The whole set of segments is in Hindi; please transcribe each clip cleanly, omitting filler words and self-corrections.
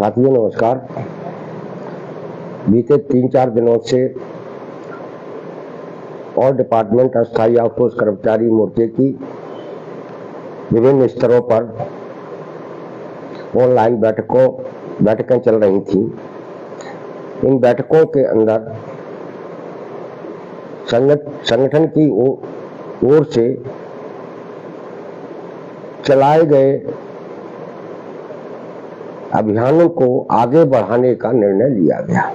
साथियों नमस्कार। बीते 3-4 दिनों से ऑल डिपार्टमेंट अस्थायी आउटसोर्स कर्मचारी मोर्चे की विभिन्न स्तरों पर ऑनलाइन बैठकें चल रही थी। इन बैठकों के अंदर संगठन की ओर से चलाए गए अभियानों को आगे बढ़ाने का निर्णय लिया गया।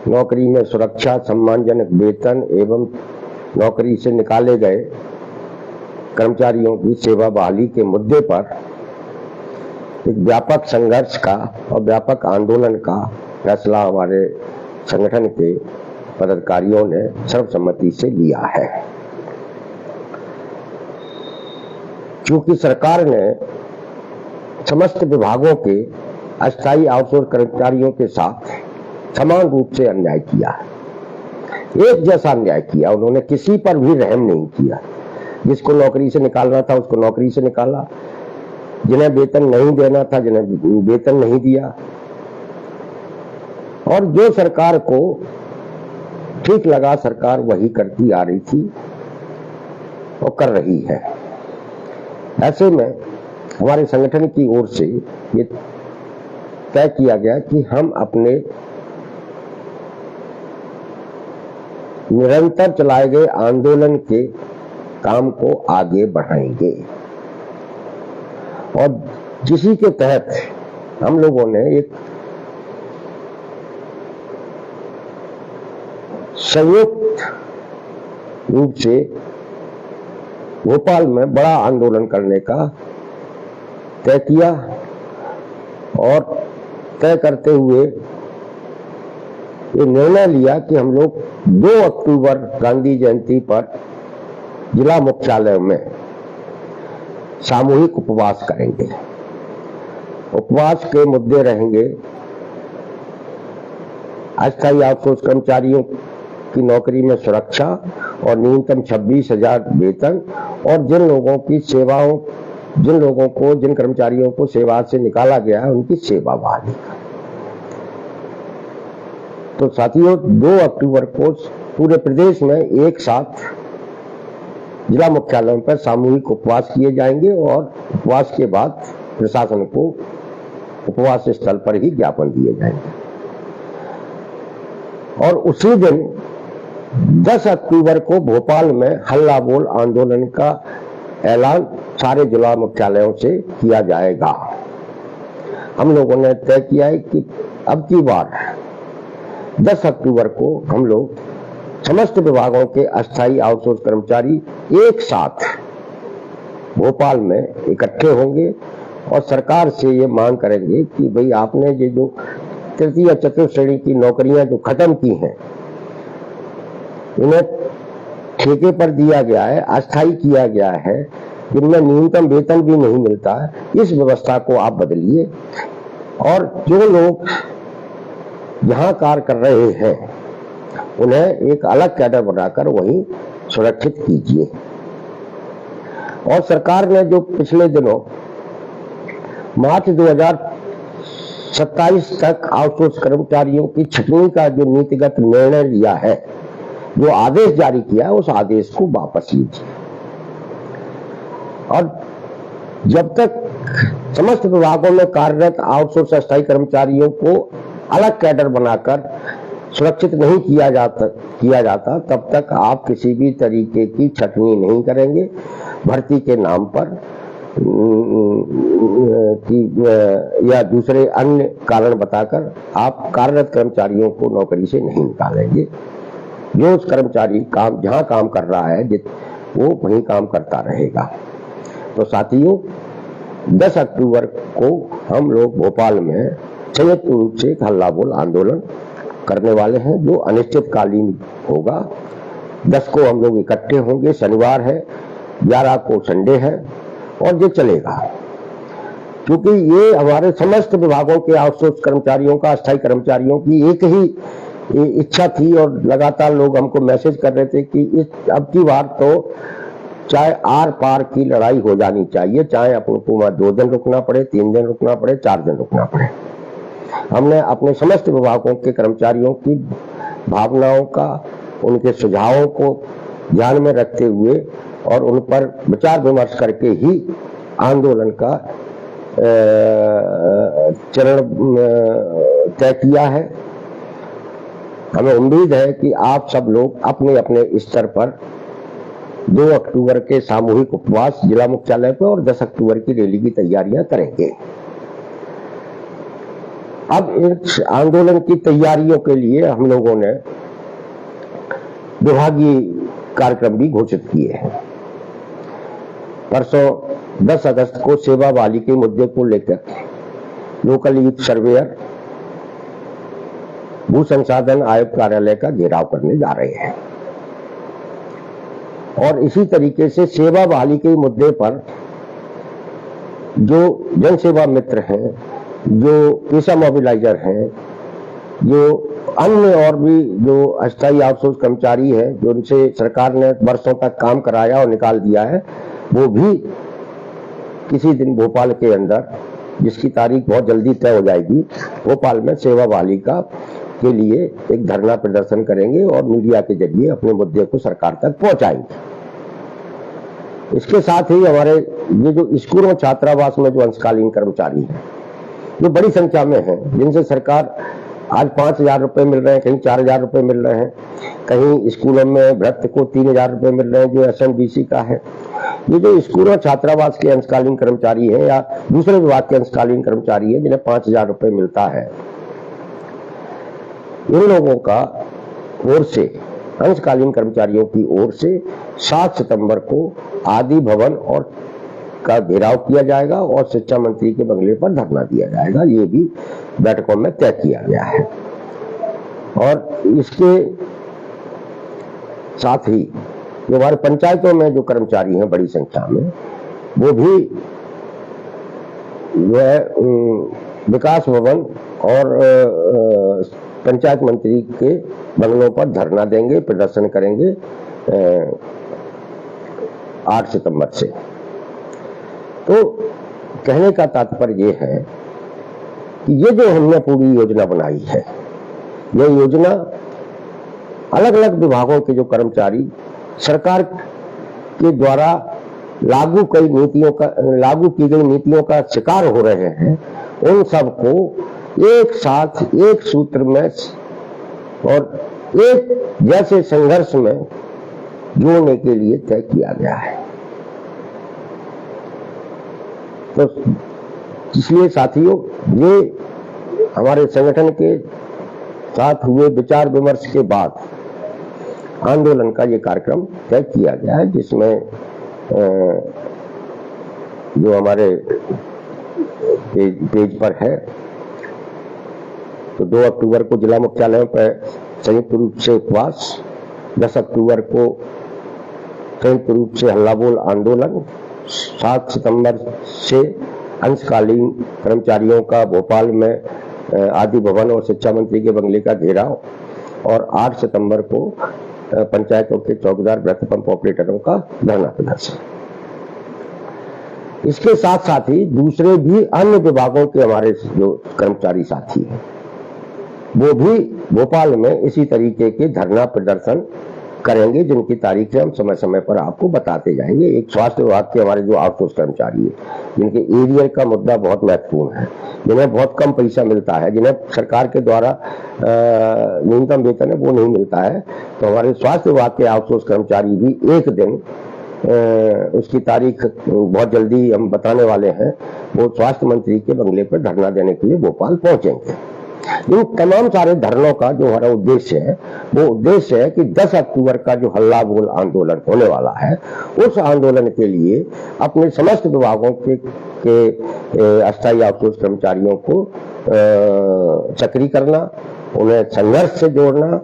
नौकरी में सुरक्षा, सम्मानजनक वेतन एवं नौकरी से निकाले गए कर्मचारियों की सेवा बहाली के मुद्दे पर एक व्यापक संघर्ष का और व्यापक आंदोलन का फैसला हमारे संगठन के पदाधिकारियों ने सर्वसम्मति से लिया है। क्योंकि सरकार ने समस्त विभागों के अस्थायी आउटसोर्स कर्मचारियों के साथ समान रूप से अन्याय किया, एक जैसा अन्याय किया। उन्होंने किसी पर भी रहम नहीं किया। जिसको नौकरी से निकालना था उसको नौकरी से निकाला, जिन्हें वेतन नहीं देना था जिन्हें वेतन नहीं दिया, और जो सरकार को ठीक लगा सरकार वही करती आ रही थी और कर रही है। ऐसे में हमारे संगठन की ओर से ये तय किया गया कि हम अपने निरंतर चलाए गए आंदोलन के काम को आगे बढ़ाएंगे, और जिसी के तहत हम लोगों ने एक संयुक्त रूप से भोपाल में बड़ा आंदोलन करने का तय किया, और तय करते हुए ये निर्णय लिया कि हम लोग 2 अक्टूबर गांधी जयंती पर जिला मुख्यालय में सामूहिक उपवास करेंगे। उपवास के मुद्दे रहेंगे अस्थायी आउटसोर्स कर्मचारियों की नौकरी में सुरक्षा और न्यूनतम 26,000 वेतन, और जिन कर्मचारियों को सेवा से निकाला गया है उनकी सेवा बहाली। तो साथियों 2 अक्टूबर को पूरे प्रदेश में एक साथ जिला मुख्यालयों पर सामूहिक उपवास किए जाएंगे, और उपवास के बाद प्रशासन को उपवास स्थल पर ही ज्ञापन दिए जाएंगे। और उसी दिन 10 अक्टूबर को भोपाल में हल्ला बोल आंदोलन का ऐलान सारे जिला मुख्यालयों से किया जाएगा। हम लोगों ने तय किया है कि अब की बार 10 अक्टूबर को हम लोग समस्त विभागों के अस्थायी आउटसोर्स कर्मचारी एक साथ भोपाल में इकट्ठे होंगे और सरकार से ये मांग करेंगे कि भाई आपने ये जो तृतीय चतुर्थ श्रेणी की नौकरियां जो खत्म की हैं, इन्हें ठेके पर दिया गया है, अस्थायी किया गया है, जिनमें न्यूनतम वेतन भी नहीं मिलता है, इस व्यवस्था को आप बदलिए, और जो लोग यहाँ कार्य कर रहे हैं उन्हें एक अलग कैडर बनाकर वहीं सुरक्षित कीजिए। और सरकार ने जो पिछले दिनों मार्च 2027 तक आउटसोर्स कर्मचारियों की छटनी का जो नीतिगत निर्णय लिया है, जो आदेश जारी किया है, उस आदेश को वापस लीजिए। और जब तक समस्त विभागों में कार्यरत आउटसोर्स अस्थायी कर्मचारियों को अलग कैडर बनाकर सुरक्षित नहीं किया जाता तब तक आप किसी भी तरीके की छटनी नहीं करेंगे। भर्ती के नाम पर या दूसरे अन्य कारण बताकर आप कार्यरत कर्मचारियों को नौकरी से नहीं निकालेंगे। जो उस कर्मचारी जहां काम कर रहा है वो वहीं काम करता रहेगा। तो साथियों 10 अक्टूबर को हम लोग भोपाल में संयुक्त रूप से एक हल्ला बोल आंदोलन करने वाले हैं, जो अनिश्चितकालीन होगा। 10 को हम लोग इकट्ठे होंगे, शनिवार है, 11 को संडे है, और ये चलेगा। क्योंकि ये हमारे समस्त विभागों के आउटसोर्स कर्मचारियों का, अस्थायी कर्मचारियों की एक ही इच्छा थी, और लगातार लोग हमको मैसेज कर रहे थे कि अब की बार तो चाहे आर पार की लड़ाई हो जानी चाहिए, चाहे अपन को 2 दिन रुकना पड़े, 3 दिन रुकना पड़े, 4 दिन रुकना पड़े। हमने अपने समस्त विभागों के कर्मचारियों की भावनाओं का, उनके सुझावों को ध्यान में रखते हुए और उन पर विचार विमर्श करके ही आंदोलन का चरण तय किया है। हमें उम्मीद है कि आप सब लोग अपने अपने स्तर पर 2 अक्टूबर के सामूहिक उपवास जिला मुख्यालय पर और 10 अक्टूबर की रैली की तैयारियां करेंगे। अब इस आंदोलन की तैयारियों के लिए हम लोगों ने विभागीय कार्यक्रम भी घोषित किए हैं। परसों 10 अगस्त को सेवा बहाली के मुद्दे को लेकर लोकल यूथ सर्वेयर भू संसाधन आयुक्त कार्यालय का घेराव करने जा रहे हैं और इसी तरीके से सेवा बहाली के मुद्दे पर जो जन सेवा मित्र हैं, जो पेशा मोबिलाइजर हैं, जो अन्य और भी जो अस्थायी आउटसोर्स कर्मचारी हैं, जो उनसे सरकार ने वर्षों तक काम कराया और निकाल दिया है, वो भी किसी दिन भोपाल के अंदर, जिसकी तारीख बहुत जल्दी तय हो जाएगी, भोपाल में सेवा बहाली का के लिए एक धरना प्रदर्शन करेंगे और मीडिया के जरिए अपने मुद्दे को सरकार तक पहुंचाएंगे। इसके साथ ही हमारे ये जो स्कूलों छात्रावास में जो अंशकालीन कर्मचारी हैं, जो बड़ी संख्या में हैं, जिनसे सरकार आज 5,000 रुपए मिल रहे हैं, कहीं 4,000 रुपए मिल रहे हैं, कहीं स्कूलों में भ्रष्ट को 3,000 रुपए मिल रहे हैं जो SMDC का है। ये जो स्कूलों छात्रावास के अंशकालीन कर्मचारी हैं या दूसरे विभाग के अंशकालीन कर्मचारी हैं जिन्हें 5,000 रुपए मिलता है, इन लोगों का ओर से, अंशकालीन कर्मचारियों की ओर से 7 सितंबर को आदि भवन और का घेराव किया जाएगा और शिक्षा मंत्री के बंगले पर धरना दिया जाएगा। ये भी बैठकों में तय किया गया है। और इसके साथ ही जो हमारे पंचायतों में जो कर्मचारी हैं बड़ी संख्या में, वो भी जो है विकास भवन और पंचायत मंत्री के बंगलों पर धरना देंगे, प्रदर्शन करेंगे 8 सितंबर से। तो कहने का तात्पर्य ये है कि ये जो हमने पूरी योजना बनाई है, ये योजना अलग अलग विभागों के जो कर्मचारी सरकार के द्वारा लागू की गई नीतियों का शिकार हो रहे हैं, उन सबको एक साथ एक सूत्र में और एक जैसे संघर्ष में जोड़ने के लिए तय किया गया है। तो इसलिए साथियों, ये हमारे संगठन के साथ हुए विचार विमर्श के बाद आंदोलन का ये कार्यक्रम तय किया गया है, जिसमें जो हमारे पेज पर है, तो 2 अक्टूबर को जिला मुख्यालयों पर संयुक्त रूप से उपवास, 10 अक्टूबर को संयुक्त रूप से हल्ला बोल आंदोलन, 7 सितंबर से अंशकालीन कर्मचारियों का भोपाल में आदि भवन और शिक्षा मंत्री के बंगले का घेराव और 8 सितंबर को पंचायतों के चौकीदार, ब्रथ पंप ऑपरेटरों का धरना प्रदर्शन। इसके साथ साथ ही दूसरे भी अन्य विभागों के हमारे जो कर्मचारी साथी हैं, वो भी भोपाल में इसी तरीके के धरना प्रदर्शन करेंगे, जिनकी तारीखें हम समय समय पर आपको बताते जाएंगे। एक स्वास्थ्य विभाग के हमारे जो आउटसोर्स कर्मचारी है, जिनके एरियर का मुद्दा बहुत महत्वपूर्ण है, जिन्हें बहुत कम पैसा मिलता है, जिन्हें सरकार के द्वारा न्यूनतम वेतन है वो नहीं मिलता है, तो हमारे स्वास्थ्य विभाग के आउटसोर्स कर्मचारी भी एक दिन, उसकी तारीख बहुत जल्दी हम बताने वाले हैं, वो स्वास्थ्य मंत्री के बंगले पर धरना देने के लिए भोपाल पहुंचेंगे। इन तमाम सारे धरनों का जो हमारा उद्देश्य है, वो उद्देश्य है कि 10 अक्टूबर का जो हल्ला बोल आंदोलन होने वाला है, उस आंदोलन के लिए अपने समस्त विभागों के अस्थायी आउटसोर्स कर्मचारियों को सक्रिय करना, उन्हें संघर्ष से जोड़ना,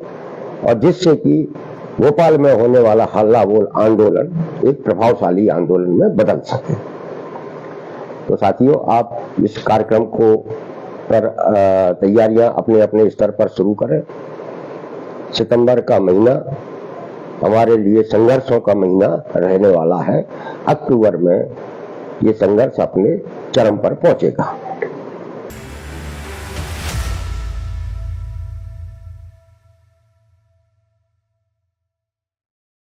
और जिससे कि भोपाल में होने वाला हल्ला बोल आंदोलन एक प्रभावशाली आंदोलन में बदल सके। तो साथियों, आप इस कार्यक्रम को पर तैयारियां अपने अपने स्तर पर शुरू करें। सितंबर का महीना हमारे लिए संघर्षों का महीना रहने वाला है। अक्टूबर में ये संघर्ष अपने चरम पर पहुंचेगा।